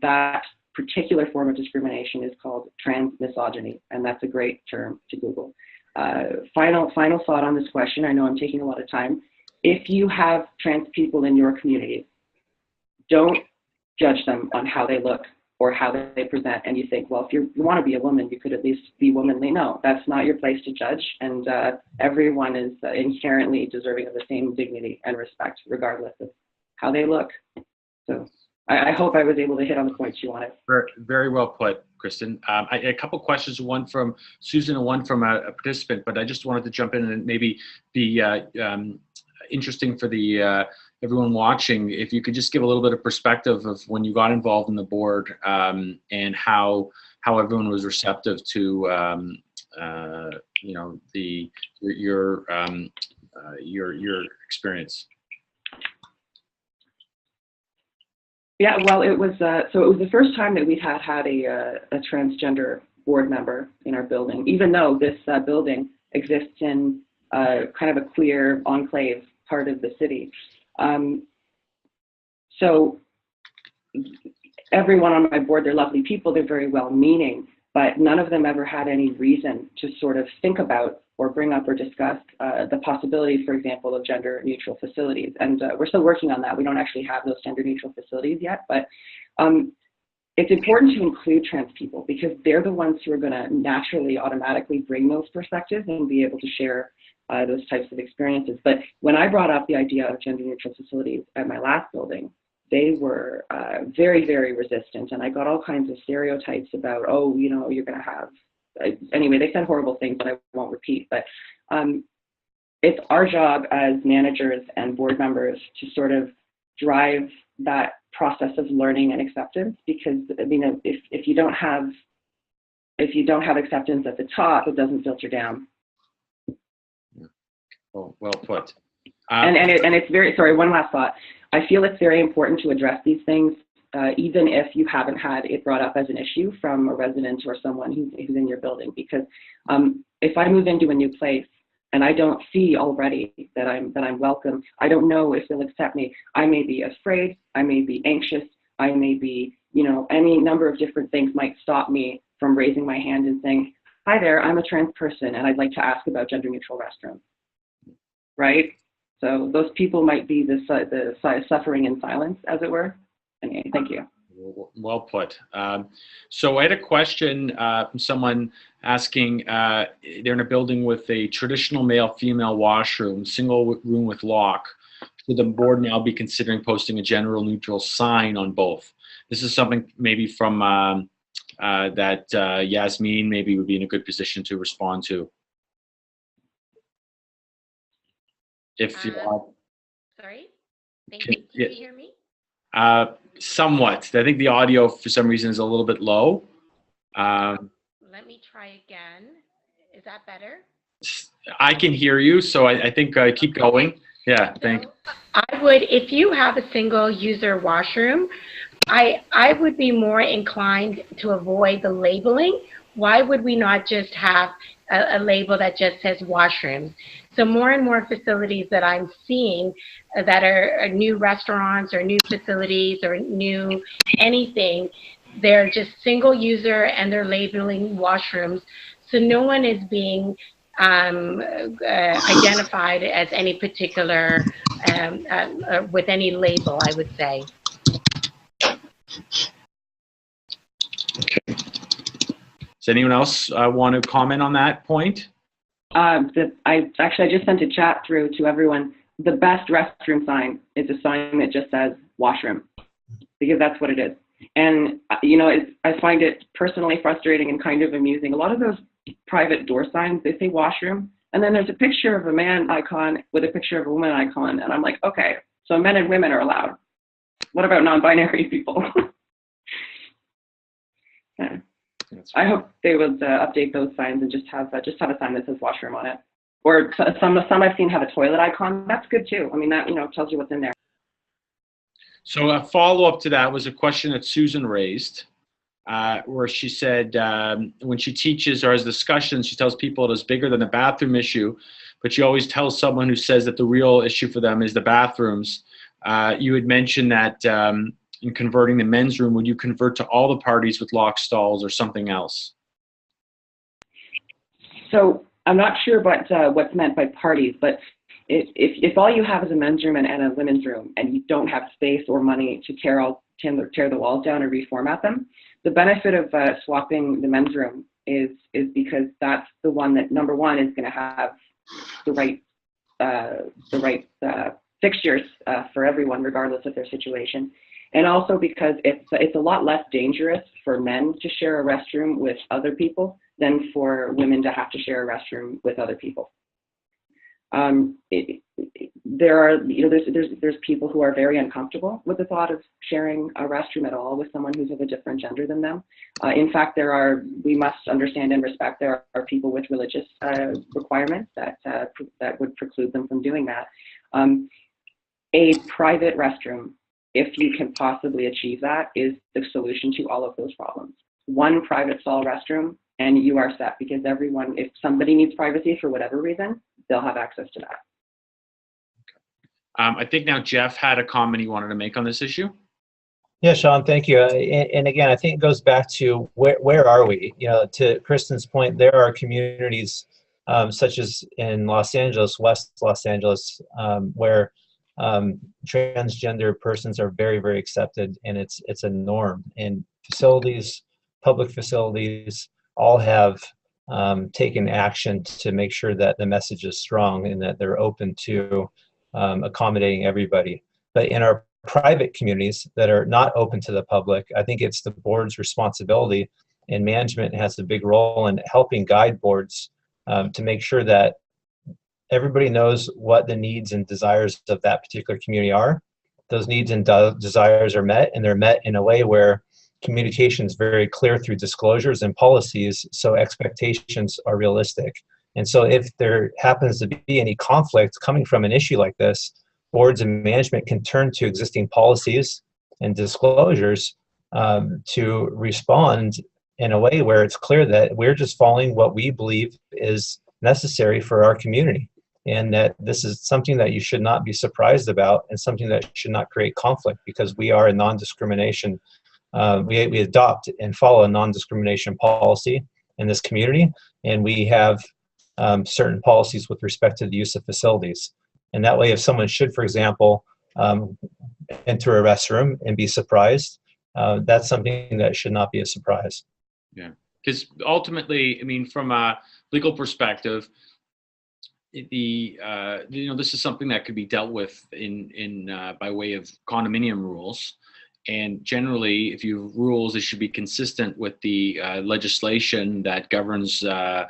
That particular form of discrimination is called trans misogyny, and that's a great term to Google. Final thought on this question. I know I'm taking a lot of time. If you have trans people in your community, don't judge them on how they look or how they present, and you think, well, if you want to be a woman, you could at least be womanly. No, that's not your place to judge, and everyone is inherently deserving of the same dignity and respect, regardless of how they look. So I hope I was able to hit on the points you wanted. Very well put, Kristen. A couple questions, one from Susan and one from a participant, but I just wanted to jump in and maybe be interesting for the everyone watching, if you could just give a little bit of perspective of when you got involved in the board and how everyone was receptive to your experience. Yeah, well, it was the first time that we had a transgender board member in our building, even though this building exists in kind of a queer enclave part of the city. So everyone on my board, they're lovely people, they're very well-meaning, but none of them ever had any reason to sort of think about or bring up or discuss the possibility, for example, of gender-neutral facilities. And we're still working on that. We don't actually have those gender-neutral facilities yet, but it's important to include trans people, because they're the ones who are going to naturally, automatically bring those perspectives and be able to share those types of experiences. But when I brought up the idea of gender-neutral facilities at my last building, they were very, very resistant, and I got all kinds of stereotypes about, oh, you're going to have, anyway, they said horrible things that I won't repeat, but it's our job as managers and board members to sort of drive that process of learning and acceptance, because if you don't have acceptance at the top, it doesn't filter down. Well put. And it's very, sorry, one last thought. I feel it's very important to address these things, even if you haven't had it brought up as an issue from a resident or someone who's in your building, because if I move into a new place and I don't see already that I'm welcome, I don't know if they'll accept me. I may be afraid, I may be anxious, I may be, any number of different things might stop me from raising my hand and saying, hi there, I'm a trans person and I'd like to ask about gender-neutral restrooms, right? So those people might be the suffering in silence, as it were. Anyway, thank you. Well put. So I had a question from someone asking, they're in a building with a traditional male-female washroom, single room with lock. Should the board now be considering posting a gender-neutral sign on both? This is something maybe from that Yasmin maybe would be in a good position to respond to. If you want. Sorry? Can you hear me? Somewhat. I think the audio for some reason is a little bit low. Let me try again. Is that better? I can hear you, so I think keep going. Yeah, thanks. I would, if you have a single user washroom, I would be more inclined to avoid the labeling. Why would we not just have a label that just says washrooms. So more and more facilities that I'm seeing that are new restaurants or new facilities or new anything, they're just single user and they're labeling washrooms. So no one is being identified as any particular, with any label, I would say. Does anyone else want to comment on that point? I just sent a chat through to everyone. The best restroom sign is a sign that just says washroom, because that's what it is. And I find it personally frustrating and kind of amusing. A lot of those private door signs, they say washroom, and then there's a picture of a man icon with a picture of a woman icon, and I'm like, okay, so men and women are allowed. What about non-binary people? Yeah. I hope they would update those signs and just have a sign that says washroom on it. Or some I've seen have a toilet icon. That's good too. I mean, that tells you what's in there. So a follow-up to that was a question that Susan raised, where she said when she teaches or has discussions, she tells people it is bigger than the bathroom issue, but she always tells someone who says that the real issue for them is the bathrooms. You had mentioned that in converting the men's room, would you convert to all the parties with locked stalls or something else? So I'm not sure what's meant by parties, but if all you have is a men's room and a women's room, and you don't have space or money to tear the walls down or reformat them, the benefit of swapping the men's room is because that's the one that, number one, is going to have the right fixtures for everyone, regardless of their situation. And also because it's a lot less dangerous for men to share a restroom with other people than for women to have to share a restroom with other people. There's people who are very uncomfortable with the thought of sharing a restroom at all with someone who's of a different gender than them. In fact, we must understand and respect there are people with religious requirements that would preclude them from doing that. A private restroom, if you can possibly achieve that, is the solution to all of those problems. One private stall restroom, and you are set, because everyone, if somebody needs privacy for whatever reason, they'll have access to that. I think now Jeff had a comment he wanted to make on this issue. Yeah, Sean, thank you. And again, I think it goes back to where are we? To Kristen's point, there are communities such as in Los Angeles, West Los Angeles, where transgender persons are very, very accepted, and it's a norm. And facilities, public facilities, all have taken action to make sure that the message is strong and that they're open to accommodating everybody. But in our private communities that are not open to the public, I think it's the board's responsibility, and management has a big role in helping guide boards to make sure that everybody knows what the needs and desires of that particular community are. Those needs and desires are met, and they're met in a way where communication is very clear through disclosures and policies, so expectations are realistic. And so if there happens to be any conflict coming from an issue like this, boards and management can turn to existing policies and disclosures to respond in a way where it's clear that we're just following what we believe is necessary for our community, and that this is something that you should not be surprised about and something that should not create conflict, because we are a non-discrimination. We adopt and follow a non-discrimination policy in this community, and we have certain policies with respect to the use of facilities. And that way, if someone should, for example, enter a restroom and be surprised, that's something that should not be a surprise. Yeah, because ultimately, I mean, from a legal perspective, this is something that could be dealt with in by way of condominium rules. And generally, if you have rules, it should be consistent with the legislation that governs the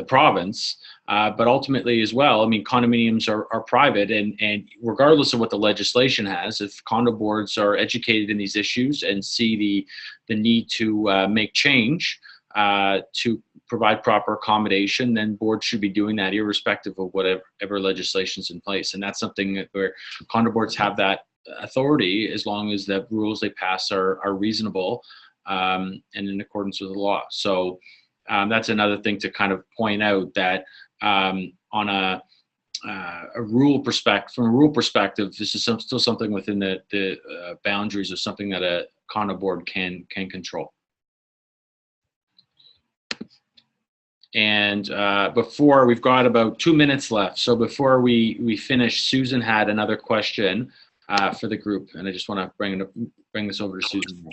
province. But ultimately as well, I mean, condominiums are private, and regardless of what the legislation has, if condo boards are educated in these issues and see the need to make change to provide proper accommodation, then boards should be doing that irrespective of whatever legislation's in place. And that's something where condo boards have that authority, as long as the rules they pass are reasonable and in accordance with the law. So that's another thing to kind of point out, that on a rule perspective, from a rule perspective, this is still something within the boundaries of something that a condo board can control. And before, we've got about 2 minutes left. So before we finish, Susan had another question for the group, and I just want to bring this over to Susan.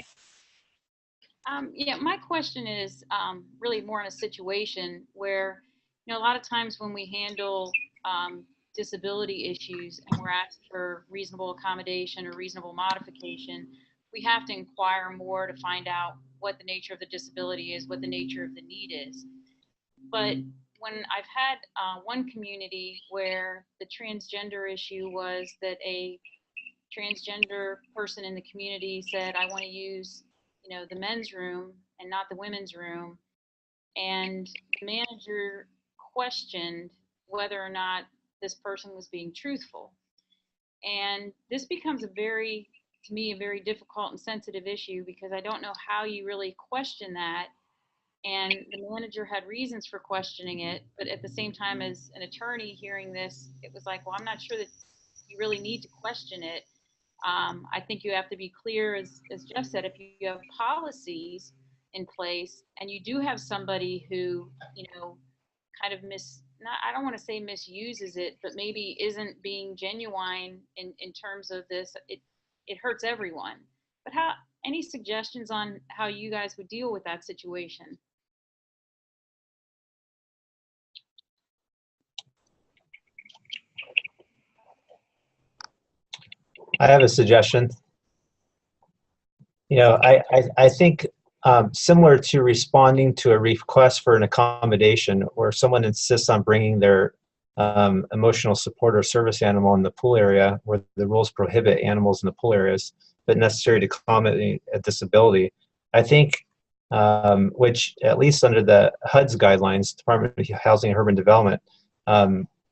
Yeah, my question is really more in a situation where, a lot of times when we handle disability issues and we're asked for reasonable accommodation or reasonable modification, we have to inquire more to find out what the nature of the disability is, what the nature of the need is. But when I've had one community where the transgender issue was that a transgender person in the community said, I want to use, the men's room and not the women's room. And the manager questioned whether or not this person was being truthful. And this becomes to me, a very difficult and sensitive issue, because I don't know how you really question that. And the manager had reasons for questioning it, but at the same time, as an attorney hearing this, it was like, well, I'm not sure that you really need to question it. I think you have to be clear, as Jeff said, if you have policies in place and you do have somebody who, kind of I don't want to say misuses it, but maybe isn't being genuine in terms of this, it hurts everyone. But any suggestions on how you guys would deal with that situation? I have a suggestion. I think similar to responding to a request for an accommodation, where someone insists on bringing their emotional support or service animal in the pool area, where the rules prohibit animals in the pool areas, but necessary to accommodate a disability. I think, which at least under the HUD's guidelines, Department of Housing and Urban Development,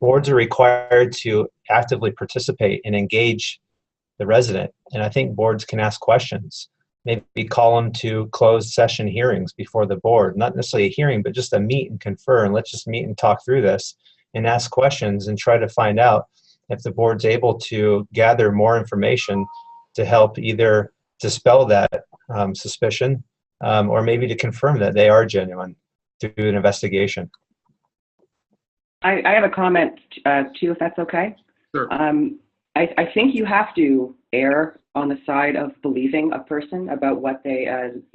boards are required to actively participate and engage the resident. And I think boards can ask questions. Maybe call them to closed session hearings before the board, not necessarily a hearing, but just a meet and confer, and let's just meet and talk through this and ask questions and try to find out if the board's able to gather more information to help either dispel that suspicion or maybe to confirm that they are genuine through an investigation. I have a comment too, if that's okay. Sure. I think you have to err on the side of believing a person about what they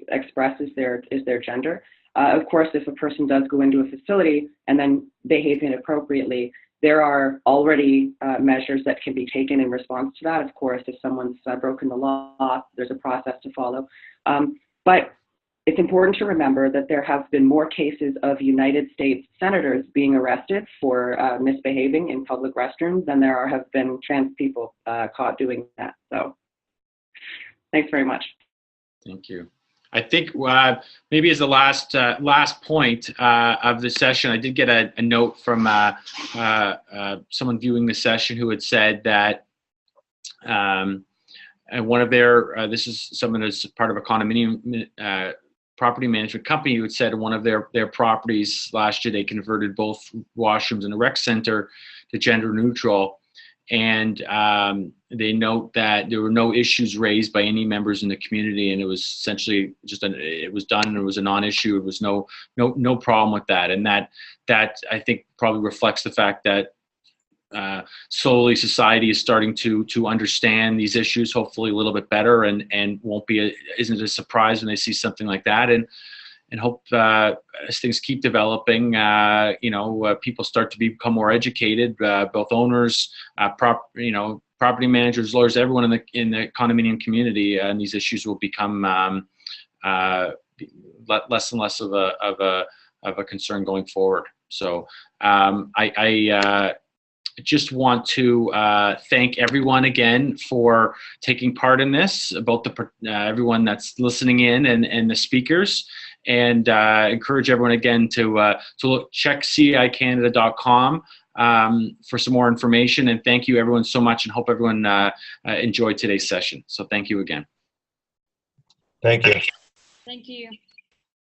express is their gender. Of course, if a person does go into a facility and then behave inappropriately, there are already measures that can be taken in response to that. Of course, if someone's broken the law, there's a process to follow. But it's important to remember that there have been more cases of United States senators being arrested for misbehaving in public restrooms than there have been trans people caught doing that. So thanks very much. Thank you. I think maybe as the last point of the session, I did get a note from someone viewing the session who had said that one of their, this is someone who's part of a condominium property management company, who had said one of their properties last year, they converted both washrooms and a rec center to gender neutral. And they note that there were no issues raised by any members in the community, and it was essentially just it was done and it was a non-issue. It was no problem with that, and that I think probably reflects the fact that slowly society is starting to understand these issues, hopefully a little bit better, and isn't a surprise when they see something like that, and hope as things keep developing, people start to become more educated, both owners, property managers, lawyers, everyone in the condominium community, and these issues will become less and less of a concern going forward. So I just want to thank everyone again for taking part in this, both everyone that's listening in and the speakers, and encourage everyone again to check CAICanada.com for some more information. And thank you everyone so much, and hope everyone enjoyed today's session. So thank you again. Thank you. Thank you.